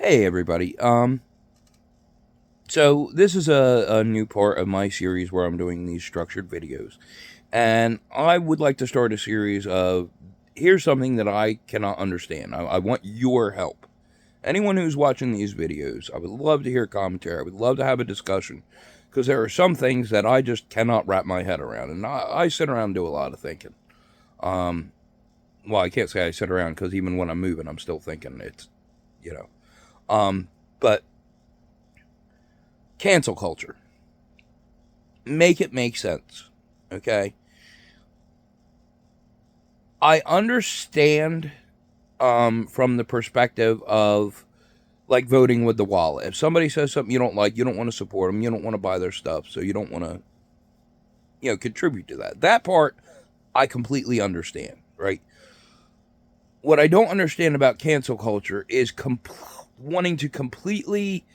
Hey everybody. So this is a new part of my series where I'm doing these structured videos. And I would like to start a series of here's something that I cannot understand. I want your help. Anyone who's watching these videos, I would love to hear commentary. I would love to have a discussion. Because there are some things that I just cannot wrap my head around. And I sit around and do a lot of thinking. Well, I can't say I sit around because even when I'm moving, I'm still thinking. It's, you know. But cancel culture. Make it make sense. Okay? I understand from the perspective of like voting with the wallet. If somebody says something you don't like, you don't want to support them, you don't want to buy their stuff, so you don't want to, contribute to that. That part I completely understand, right? What I don't understand about cancel culture is wanting to completely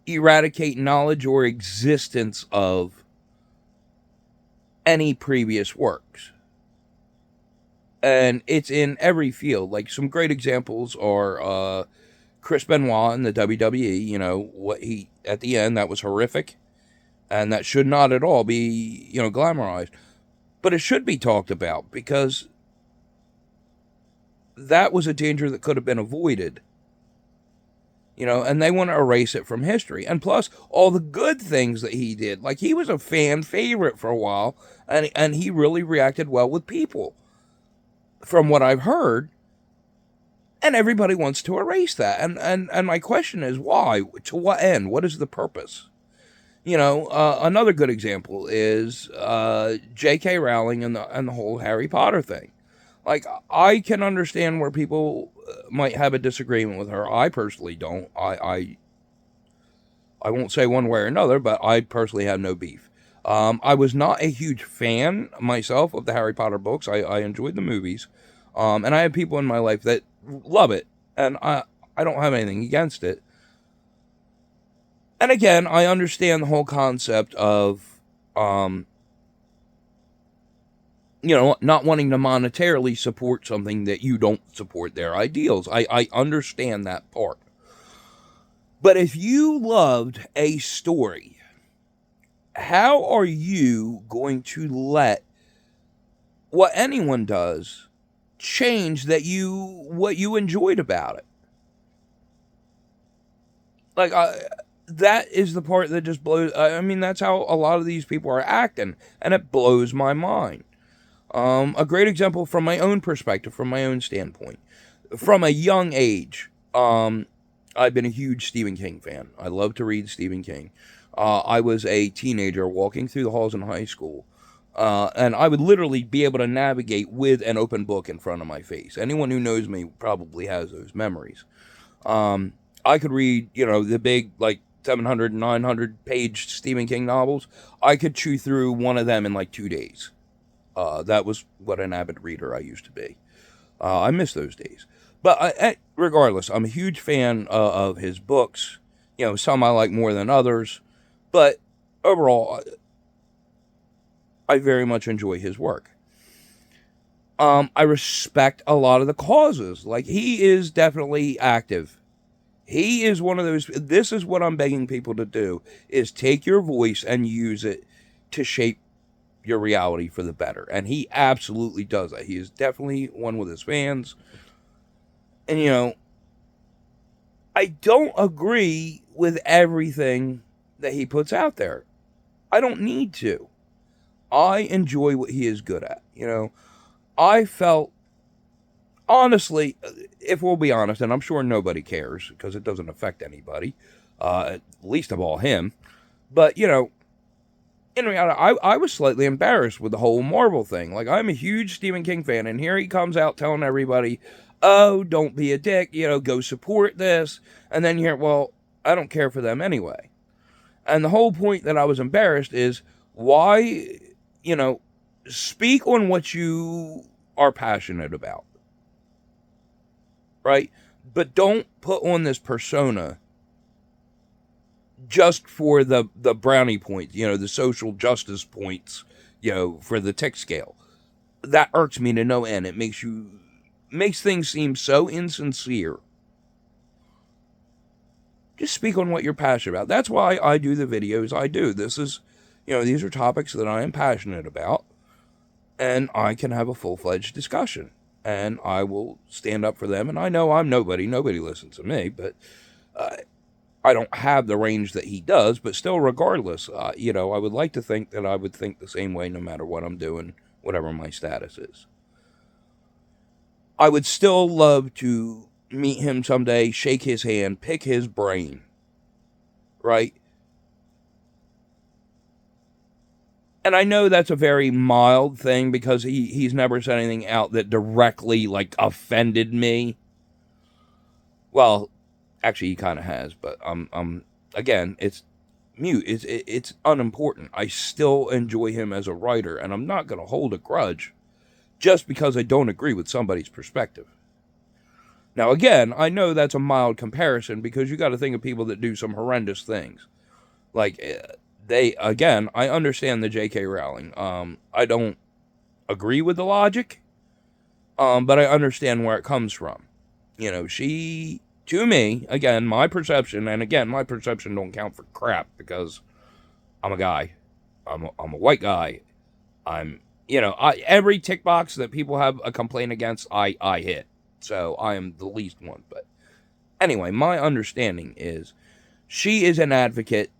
eradicate knowledge or existence of any previous works. And it's in every field. Like some great examples are Chris Benoit in the WWE. What he at the end, that was horrific, and that should not at all be glamorized, but it should be talked about because that was a danger that could have been avoided. And they want to erase it from history. And plus, all the good things that he did, like he was a fan favorite for a while, and he really reacted well with people, from what I've heard. And everybody wants to erase that. And my question is, why? To what end? What is the purpose? Another good example is J.K. Rowling and the whole Harry Potter thing. Like, I can understand where people might have a disagreement with her. I personally don't. I won't say one way or another, but I personally have no beef. I was not a huge fan myself of the Harry Potter books. I enjoyed the movies. And I have people in my life that love it. And I don't have anything against it. And again, I understand the whole concept of, not wanting to monetarily support something that you don't support their ideals. I understand that part. But if you loved a story, how are you going to let what anyone does change what you enjoyed about it? Like, that is the part that just blows. I mean, that's how a lot of these people are acting, and it blows my mind. A great example from my own perspective, from my own standpoint. From a young age, I've been a huge Stephen King fan. I love to read Stephen King. I was a teenager walking through the halls in high school, and I would literally be able to navigate with an open book in front of my face. Anyone who knows me probably has those memories. I could read, the big, like, 700, 900 page Stephen King novels. I could chew through one of them in like 2 days. That was what an avid reader I used to be. I miss those days. But regardless, I'm a huge fan of his books. Some I like more than others. But overall, I very much enjoy his work. I respect a lot of the causes. Like, he is definitely active. He is one of those. This is what I'm begging people to do, is take your voice and use it to shape your reality for the better. And he absolutely does that. He is definitely one with his fans. And, I don't agree with everything that he puts out there. I don't need to. I enjoy what he is good at. I felt, honestly, if we'll be honest, and I'm sure nobody cares because it doesn't affect anybody, least of all him. But, in reality, I was slightly embarrassed with the whole Marvel thing. Like, I'm a huge Stephen King fan, and here he comes out telling everybody, oh, don't be a dick, go support this. And then you hear, well, I don't care for them anyway. And the whole point that I was embarrassed is, why, speak on what you are passionate about, right? But don't put on this persona just for the brownie points, the social justice points, for the tick scale. That irks me to no end. It makes things seem so insincere. just speak on what you're passionate about. That's why I do the videos I do. This is, these are topics that I am passionate about, and I can have a full-fledged discussion, and I will stand up for them. And I know I'm nobody. Nobody listens to me, but I don't have the range that he does. But still, regardless, I would like to think that I would think the same way no matter what I'm doing, whatever my status is. I would still love to meet him someday, shake his hand, pick his brain, right? And I know that's a very mild thing because he's never said anything out that directly, like, offended me. Well, actually, he kind of has, but again, it's mute. It's unimportant. I still enjoy him as a writer, and I'm not going to hold a grudge just because I don't agree with somebody's perspective. Now, again, I know that's a mild comparison because you got to think of people that do some horrendous things. Like, I understand the J.K. Rowling. I don't agree with the logic, but I understand where it comes from. She, to me, again, my perception, and again, my perception don't count for crap because I'm a guy. I'm a white guy. Every tick box that people have a complaint against, I hit. So I am the least one. But anyway, my understanding is she is an advocate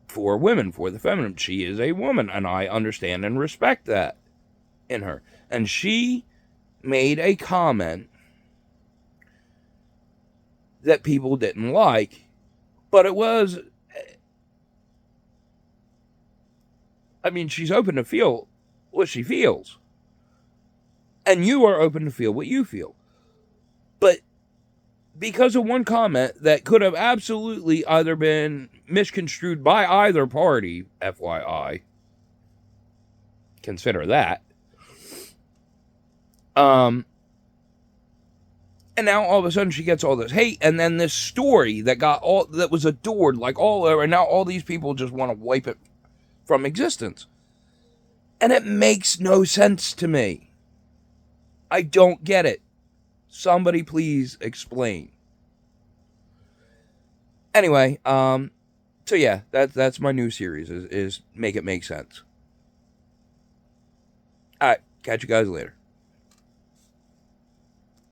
for women, for the feminine. She is a woman, and I understand and respect that in her. And she made a comment that people didn't like, but it was, she's open to feel what she feels. And you are open to feel what you feel. But because of one comment that could have absolutely either been misconstrued by either party, FYI, consider that. And now all of a sudden she gets all this hate, and then this story that was adored like all over, and now all these people just want to wipe it from existence. And it makes no sense to me. I don't get it. Somebody please explain. Anyway, so yeah, that's my new series is make it make sense. Alright, catch you guys later.